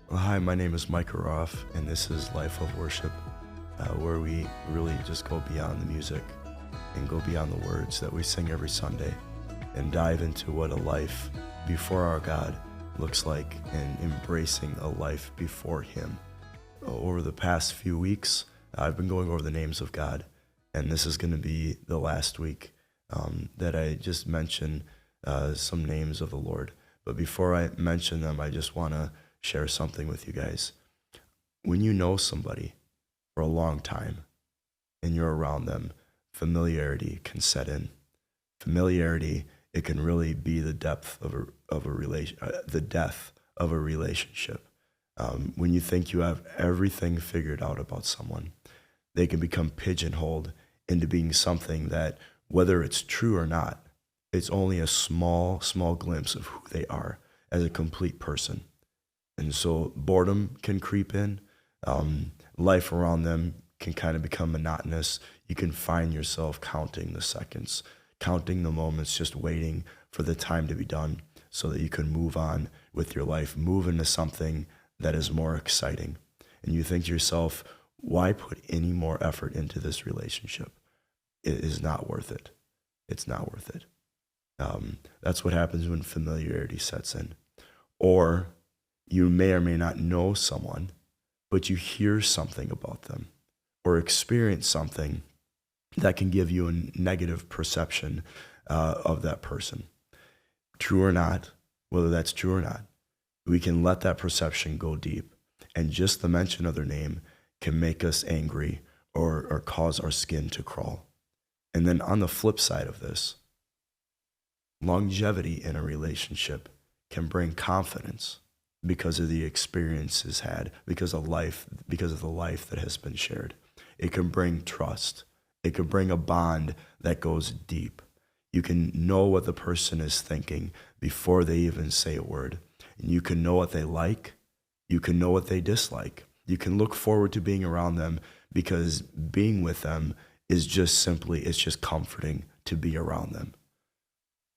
Well, hi, my name is Micah Roraff, and this is Life of Worship, where we really just go beyond the music and go beyond the words that we sing every Sunday and dive into what a life before our God looks like and embracing a life before Him. Over the past few weeks, I've been going over the names of God, and this is going to be the last week that I just mention some names of the Lord. But before I mention them, I just want to share something with you guys. When you know somebody for a long time and you're around them, familiarity can set in. Familiarity, it can really be the depth of a relation, the death of a relationship. When you think you have everything figured out about someone, they can become pigeonholed into being something that, whether it's true or not, it's only a small glimpse of who they are as a complete person. And so boredom can creep in. Life around them can kind of become monotonous. You can find yourself counting the seconds, counting the moments, just waiting for the time to be done so that you can move on with your life, move into something that is more exciting. And you think to yourself, why put any more effort into this relationship? It is not worth it. It's not worth it. That's what happens when familiarity sets in. Or you may or may not know someone, but you hear something about them or experience something that can give you a negative perception of that person. True or not, whether that's true or not, we can let that perception go deep. And just the mention of their name can make us angry or cause our skin to crawl. And then on the flip side of this, longevity in a relationship can bring confidence because of the experiences had, because of the life that has been shared. It can bring trust. It can bring a bond that goes deep. You can know what the person is thinking before they even say a word. And you can know what they like. You can know what they dislike. You can look forward to being around them because being with them is it's just comforting to be around them.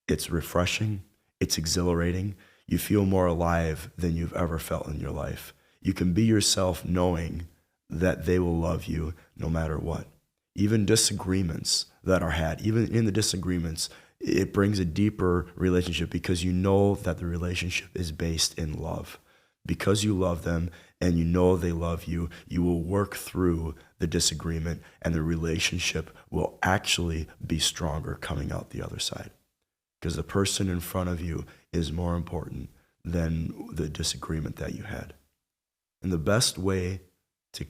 It's refreshing. It's exhilarating. You feel more alive than you've ever felt in your life. You can be yourself knowing that they will love you no matter what. Even disagreements that are had, even in the disagreements, it brings a deeper relationship because you know that the relationship is based in love. Because you love them and you know they love you, you will work through the disagreement and the relationship will actually be stronger coming out the other side. Because the person in front of you is more important than the disagreement that you had. And the best way to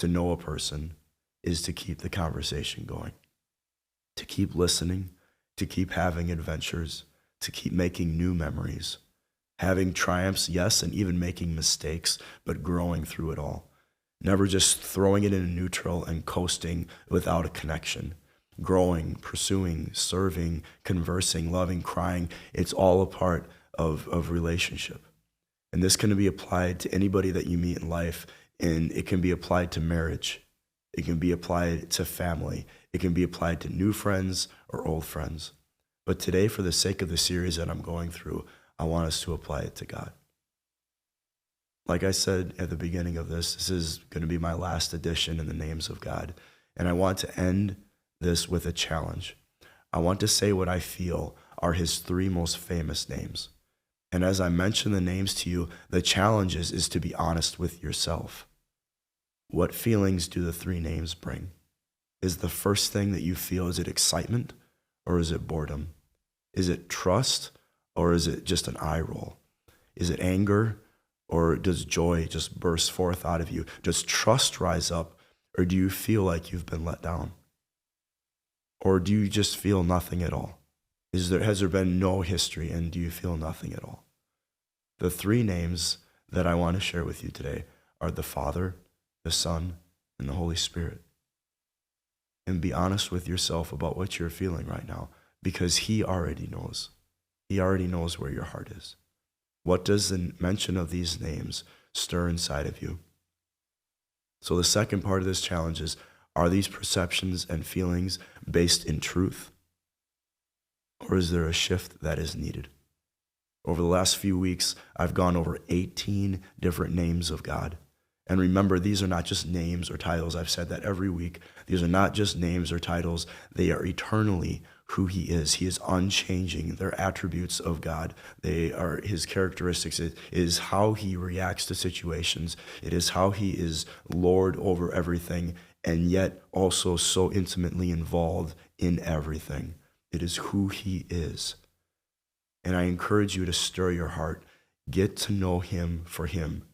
know a person is to keep the conversation going, to keep listening, to keep having adventures, to keep making new memories, having triumphs, yes, and even making mistakes, but growing through it all. Never just throwing it in neutral and coasting without a connection. Growing, pursuing, serving, conversing, loving, crying, it's all a part of relationship. And this can be applied to anybody that you meet in life, and it can be applied to marriage. It can be applied to family. It can be applied to new friends or old friends. But today, for the sake of the series that I'm going through, I want us to apply it to God. Like I said at the beginning of this is going to be my last edition in the names of God. And I want to end this with a challenge. I want to say what I feel are His three most famous names. And as I mention the names to you, the challenge is to be honest with yourself. What feelings do the three names bring? Is the first thing that you feel, is it excitement or is it boredom? Is it trust or is it just an eye roll? Is it anger or does joy just burst forth out of you? Does trust rise up or do you feel like you've been let down? Or do you just feel nothing at all? Has there been no history and do you feel nothing at all? The three names that I want to share with you today are the Father, the Son, and the Holy Spirit. And be honest with yourself about what you're feeling right now because He already knows. He already knows where your heart is. What does the mention of these names stir inside of you? So the second part of this challenge is, are these perceptions and feelings based in truth? Or is there a shift that is needed? Over the last few weeks, I've gone over 18 different names of God. And remember, these are not just names or titles. I've said that every week. These are not just names or titles. They are eternally who he is. He is unchanging. They're attributes of God. They are his characteristics. It is how he reacts to situations. It is how he is Lord over everything, and yet also so intimately involved in everything. It is who he is. And I encourage you to stir your heart. Get to know him for him.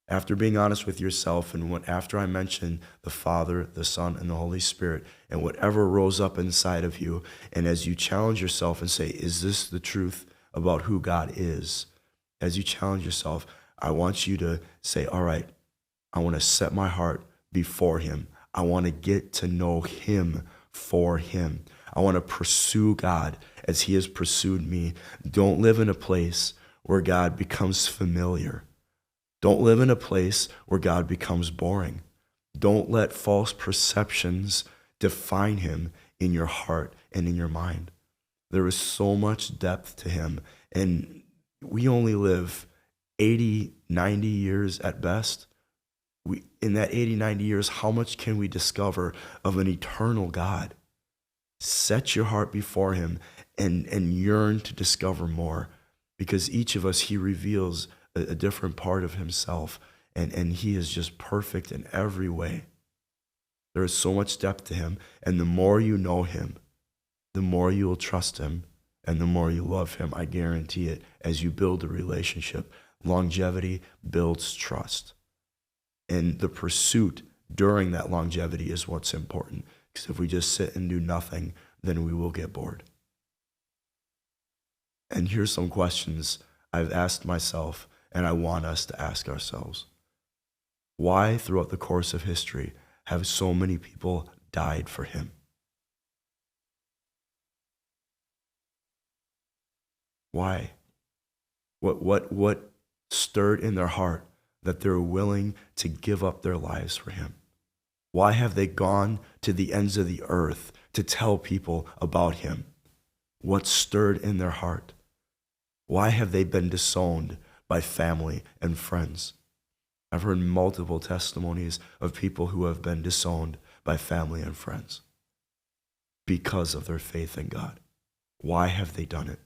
After being honest with yourself, and after I mention the Father, the Son, and the Holy Spirit, and whatever rose up inside of you, and as you challenge yourself and say, is this the truth about who God is? As you challenge yourself, I want you to say, all right, I want to set my heart before him. I want to get to know him for him. I want to pursue God as he has pursued me. Don't live in a place where God becomes familiar. Don't live in a place where God becomes boring. Don't let false perceptions define him in your heart and in your mind. There is so much depth to him, and we only live 80, 90 years at best. In that 80, 90 years, how much can we discover of an eternal God? Set your heart before him and yearn to discover more, because each of us, he reveals a different part of himself, and he is just perfect in every way. There is so much depth to him, and the more you know him, the more you will trust him, and the more you love him. I guarantee it. As you build a relationship, longevity builds trust, and the pursuit during that longevity is what's important, because if we just sit and do nothing, then we will get bored. And here's some questions I've asked myself, and I want us to ask ourselves. Why, throughout the course of history, have so many people died for him? Why? What stirred in their heart that they're willing to give up their lives for him? Why have they gone to the ends of the earth to tell people about him? What stirred in their heart? Why have they been disowned by family and friends? I've heard multiple testimonies of people who have been disowned by family and friends because of their faith in God. Why have they done it?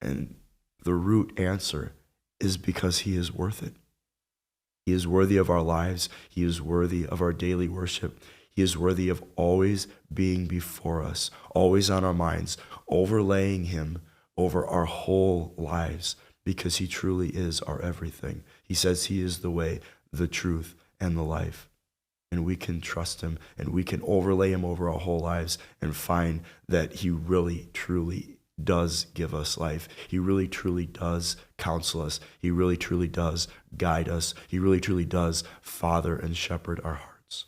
And the root answer is because he is worth it. He is worthy of our lives. He is worthy of our daily worship. He is worthy of always being before us, always on our minds, overlaying him over our whole lives, because he truly is our everything. He says he is the way, the truth, and the life. And we can trust him, and we can overlay him over our whole lives and find that he really, truly does give us life. He really, truly does counsel us. He really, truly does guide us. He really, truly does father and shepherd our hearts.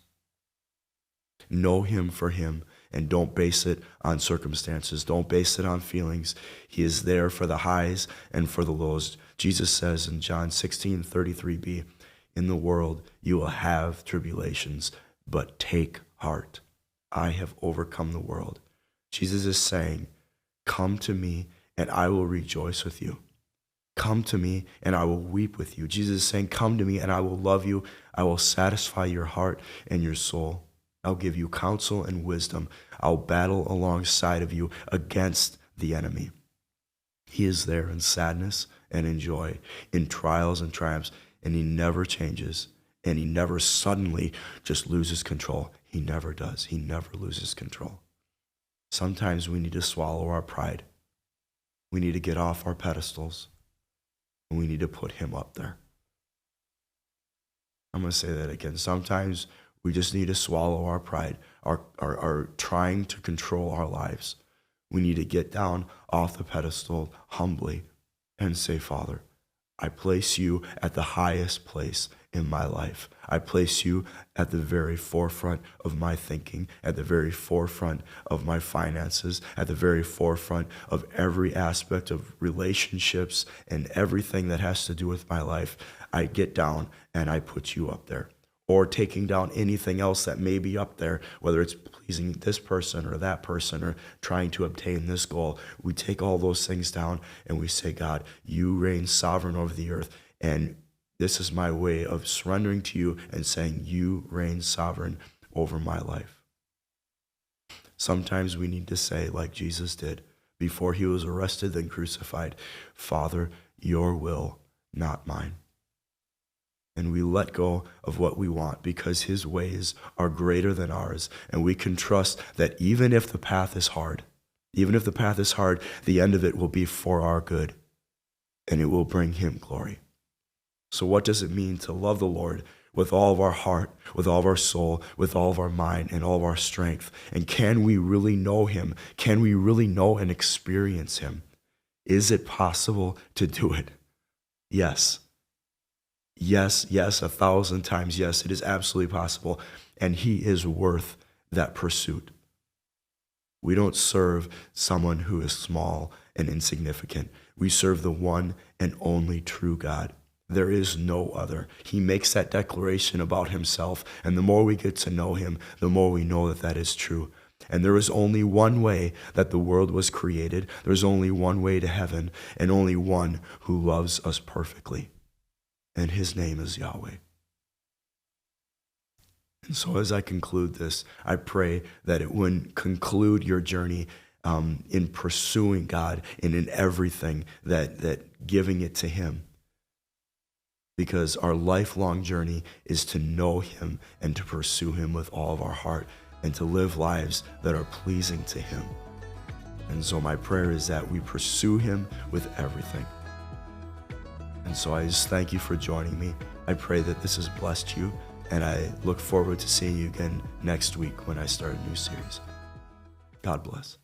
Know him for him, and don't base it on circumstances. Don't base it on feelings. He is there for the highs and for the lows. Jesus says in John 16:33b, in the world you will have tribulations, but take heart. I have overcome the world. Jesus is saying, come to me and I will rejoice with you. Come to me and I will weep with you. Jesus is saying, come to me and I will love you. I will satisfy your heart and your soul. I'll give you counsel and wisdom. I'll battle alongside of you against the enemy. He is there in sadness and in joy, in trials and triumphs, and he never changes, and he never suddenly just loses control. He never does. He never loses control. Sometimes we need to swallow our pride. We need to get off our pedestals, and we need to put him up there. I'm going to say that again. Sometimes we just need to swallow our pride, our trying to control our lives. We need to get down off the pedestal humbly and say, Father, I place you at the highest place in my life. I place you at the very forefront of my thinking, at the very forefront of my finances, at the very forefront of every aspect of relationships and everything that has to do with my life. I get down and I put you up there. or taking down anything else that may be up there, whether it's pleasing this person or that person or trying to obtain this goal. We take all those things down and we say, God, you reign sovereign over the earth, and this is my way of surrendering to you and saying, you reign sovereign over my life. Sometimes we need to say, like Jesus did before he was arrested and crucified, Father, your will, not mine. And we let go of what we want because his ways are greater than ours. And we can trust that even if the path is hard, the end of it will be for our good, and it will bring him glory. So what does it mean to love the Lord with all of our heart, with all of our soul, with all of our mind, and all of our strength? And can we really know him? Can we really know and experience him? Is it possible to do it? Yes. Yes, 1,000 times yes, it is absolutely possible. And he is worth that pursuit. We don't serve someone who is small and insignificant. We serve the one and only true God. There is no other. He makes that declaration about himself, and the more we get to know him, the more we know that that is true. And there is only one way that the world was created. There's only one way to heaven, and only one who loves us perfectly. And his name is Yahweh. And so as I conclude this, I pray that it would conclude your journey in pursuing God and in everything, that giving it to him. Because our lifelong journey is to know him and to pursue him with all of our heart and to live lives that are pleasing to him. And so my prayer is that we pursue him with everything. And so I just thank you for joining me. I pray that this has blessed you, and I look forward to seeing you again next week when I start a new series. God bless.